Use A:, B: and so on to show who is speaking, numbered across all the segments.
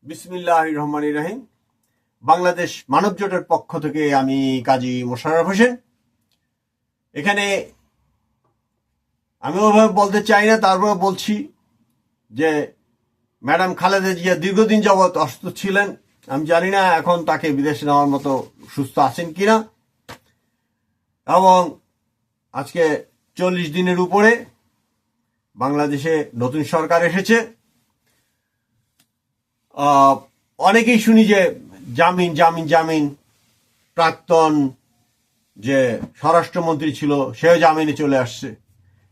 A: বিসমিল্লাহির রহমানির রহিম। বাংলাদেশ মানব জোটের পক্ষ থেকে আমি কাজী মোশাররফ হোসেন। এখানে আমি ওভাবে বলতে চাই না, তারপরে বলছি যে ম্যাডাম খালেদা জিয়া দীর্ঘদিন যাবৎ অসুস্থ ছিলেন। আমি জানি না এখন তাকে বিদেশে নেওয়ার মতো সুস্থ আছেন কিনা, এবং আজকে 40 দিনের উপরে বাংলাদেশে নতুন সরকার এসেছে। অনেকেই শুনি যে জামিন জামিন জামিন, প্রাক্তন যে স্বরাষ্ট্রমন্ত্রী ছিল সেও জামিনে চলে আসছে,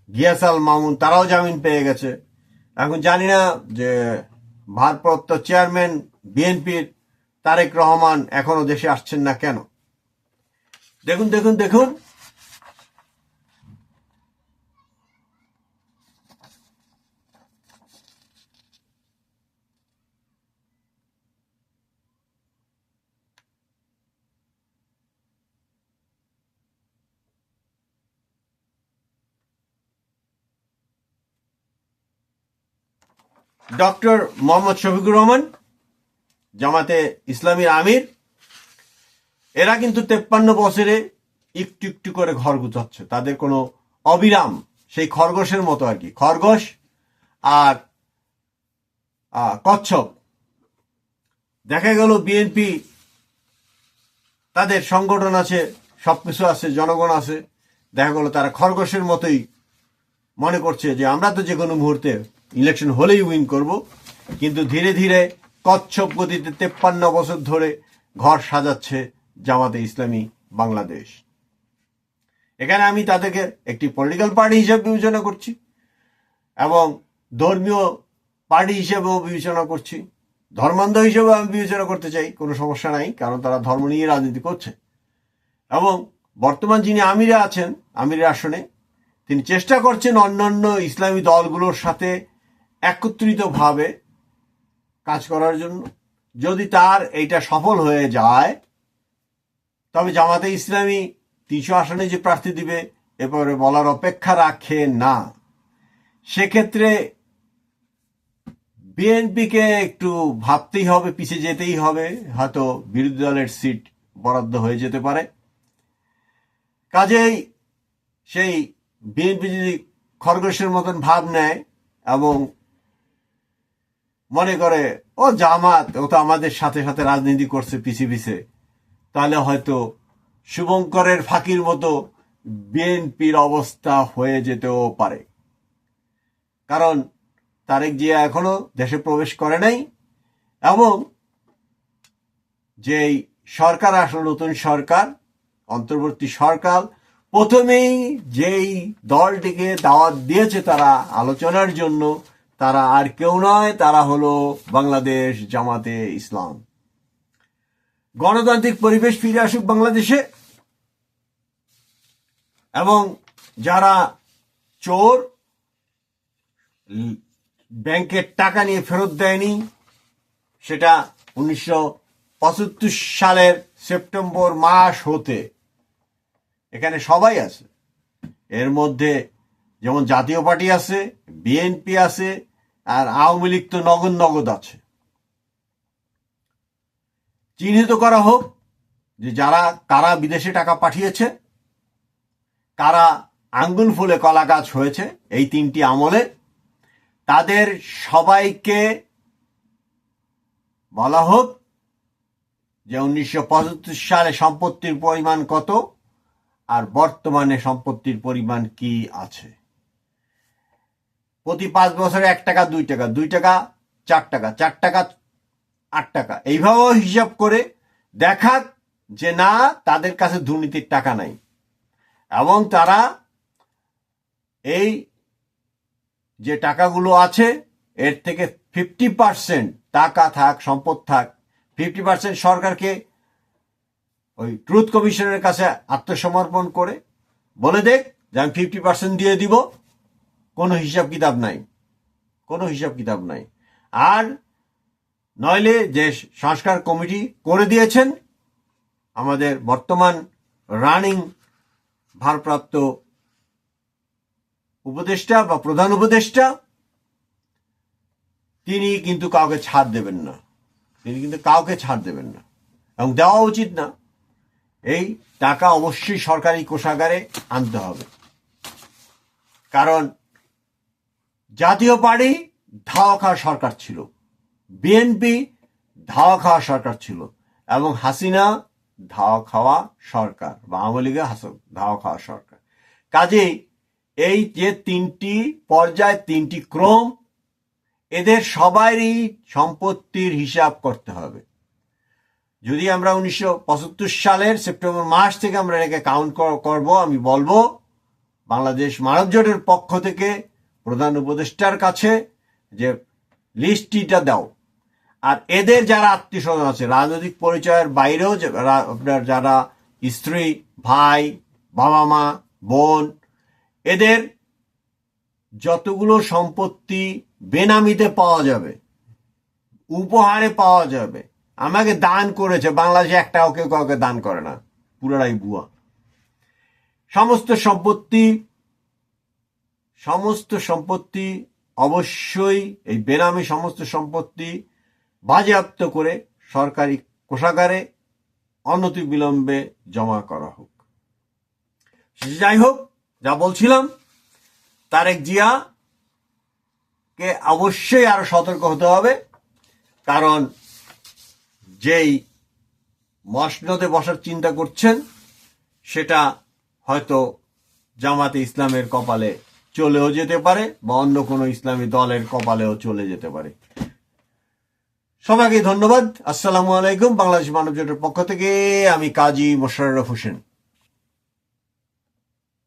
A: গিয়াস আল মামুন তারাও জামিন পেয়ে গেছে। এখন জানি না যে ভারপ্রাপ্ত চেয়ারম্যান বিএনপির তারেক রহমান এখনো দেশে আসছেন না কেন। দেখুন দেখুন দেখুন, ডক্টর মোহাম্মদ শফিকুর রহমান, জামাতে ইসলামীর আমির, এরা কিন্তু 53 বছরে একটু একটু করে ঘর গুছাচ্ছে। তাদের কোনো অবিরাম সেই খরগোশের মতো আর কি, খরগোশ আর কচ্ছপ। দেখা গেল বিএনপি তাদের সংগঠন আছে, সবকিছু আছে, জনগণ আছে, দেখা গেল তারা খরগোশের মতোই মনে করছে যে আমরা তো যে কোনো মুহূর্তে ইলেকশন হলেই উইন করব। কিন্তু ধীরে ধীরে কচ্ছপ গতিতে 53 বছর ধরে ঘর সাজাচ্ছে জামাতে ইসলামী বাংলাদেশ। এখানে আমি তাদেরকে একটি পলিটিক্যাল পার্টি হিসেবে বিবেচনা করছি এবং ধর্মীয় পার্টি হিসেবেও বিবেচনা করছি, ধর্মান্ধ হিসেবেও আমি বিবেচনা করতে চাই, কোনো সমস্যা নাই, কারণ তারা ধর্ম নিয়ে রাজনীতি করছে। এবং বর্তমান যিনি আমিরে আছেন, আমিরের আসনে, তিনি চেষ্টা করছেন অন্যান্য ইসলামী দলগুলোর সাথে একত্রিতভাবে কাজ করার জন্য। যদি তার এইটা সফল হয়ে যায়, তবে জামাতে ইসলামী 300 আসনে যে প্রার্থী দিবে এরপরে বলার অপেক্ষা রাখে না। সেক্ষেত্রে বিএনপিকে একটু ভাবতেই হবে, পিছিয়ে যেতেই হবে, হয়তো বিরোধী দলের সিট বরাদ্দ হয়ে যেতে পারে। কাজেই সেই বিএনপি যদি খরগোশের মতন ভাব নেয় এবং মনে করে ও জামাত, ও তো আমাদের সাথে সাথে রাজনীতি করছে পিছে পিছে, তাহলে হয়তো শুভঙ্করের ফাঁকির মতো বিএনপির অবস্থা হয়ে যেতেও পারে। কারণ তারেক জিয়া এখনো দেশে প্রবেশ করে নাই, এবং যেই সরকার আসলে নতুন সরকার, অন্তর্বর্তী সরকার, প্রথমেই যেই দলটিকে দাওয়াত দিয়েছে তারা আলোচনার জন্য, তারা আর কেউ নয়, তারা হলো বাংলাদেশ জামাতে ইসলাম। গণতান্ত্রিক পরিবেশ ফিরে আসুক বাংলাদেশে, এবং যারা চোর, ব্যাংকের টাকা নিয়ে ফেরত দেয়নি, সেটা 1975 সালের সেপ্টেম্বর মাস হতে এখানে সবাই আছে। এর মধ্যে যেমন জাতীয় পার্টি আছে, বিএনপি আছে, আর আওয়ামী লীগ তো নগদ নগদ আছে। চিহ্নিত করা হোক যে কারা বিদেশে টাকা পাঠিয়েছে, কারা আঙ্গুল ফুলে কলা গাছ হয়েছে এই 3টি আমলে। তাদের সবাইকে বলা হোক যে 1975 সালে সম্পত্তির পরিমাণ কত আর বর্তমানে সম্পত্তির পরিমাণ কি আছে। প্রতি 5 বছরে 1 টাকা, 2 টাকা, 2 টাকা 4 টাকা, 4 টাকা 8 টাকা, এইভাবেও হিসাব করে দেখাক যে না, তাদের কাছে দুর্নীতির টাকা নাই, এবং তারা এই যে টাকাগুলো আছে এর থেকে 50% টাকা থাক, সম্পদ থাক, 50% সরকারকে ওই ট্রুথ কমিশনের কাছে আত্মসমর্পণ করে বলে দেখ যে আমি 50% দিয়ে দিব, কোনো হিসাব কিতাব নাই, কোনো হিসাব কিতাব নাই। আর নইলে যে সংস্কার কমিটি করে দিয়েছেন আমাদের বর্তমান রানিং ভারপ্রাপ্ত উপদেষ্টা বা প্রধান উপদেষ্টা, তিনি কিন্তু কাউকে ছাড় দেবেন না, তিনি কিন্তু কাউকে ছাড় দেবেন না, এবং দেওয়া উচিত না। এই টাকা অবশ্যই সরকারি কোষাগারে আনতে হবে, কারণ জাতীয় পার্টি ধাওয়া খাওয়া সরকার ছিল, বিএনপি ধাওয়া খাওয়া সরকার ছিল, এবং হাসিনা ধাওয়া খাওয়া সরকার বা আওয়ামী লীগের ধাওয়া খাওয়া সরকার। কাজেই এই যে তিনটি পর্যায়, তিনটি ক্রম, এদের সবারই সম্পত্তির হিসাব করতে হবে। যদি আমরা 1975 সালের সেপ্টেম্বর মাস থেকে আমরা এটাকে কাউন্ট করব, আমি বলবো বাংলাদেশ মানব জোটের পক্ষ থেকে প্রধান উপদেষ্টার কাছে যে লিস্টটিটা দাও। আর এদের যারা আত্মীয় স্বজন আছে, রাজনৈতিক পরিচয়ের বাইরেও আপনার যারা স্ত্রী, ভাই, বাবা মা, বোন, এদের যতগুলো সম্পত্তি বেনামিতে পাওয়া যাবে, উপহারে পাওয়া যাবে, আমাকে দান করেছে, বাংলাদেশে একটাও কেউ কাউকে দান করে না, পুরোটাই ভুয়া। সমস্ত সম্পত্তি অবশ্যই এই বেনামি সমস্ত সম্পত্তি বাজেয়াপ্ত করে সরকারি কোষাগারে অনতিবিলম্বে জমা করা হোক। যাই হোক, যা বলছিলাম, তারেক জিয়াকে অবশ্যই আরো সতর্ক হতে হবে, কারণ যেই মসনদে বসার চিন্তা করছেন সেটা হয়তো জামাতে ইসলামের কপালে চলেও যেতে পারে, বা অন্য কোনো ইসলামী দলের কপালেও চলে যেতে পারে। সবাইকে ধন্যবাদ। আসসালামু আলাইকুম। বাংলাদেশ মানব জোটের পক্ষ থেকে আমি কাজী মোশাররফ হোসেন।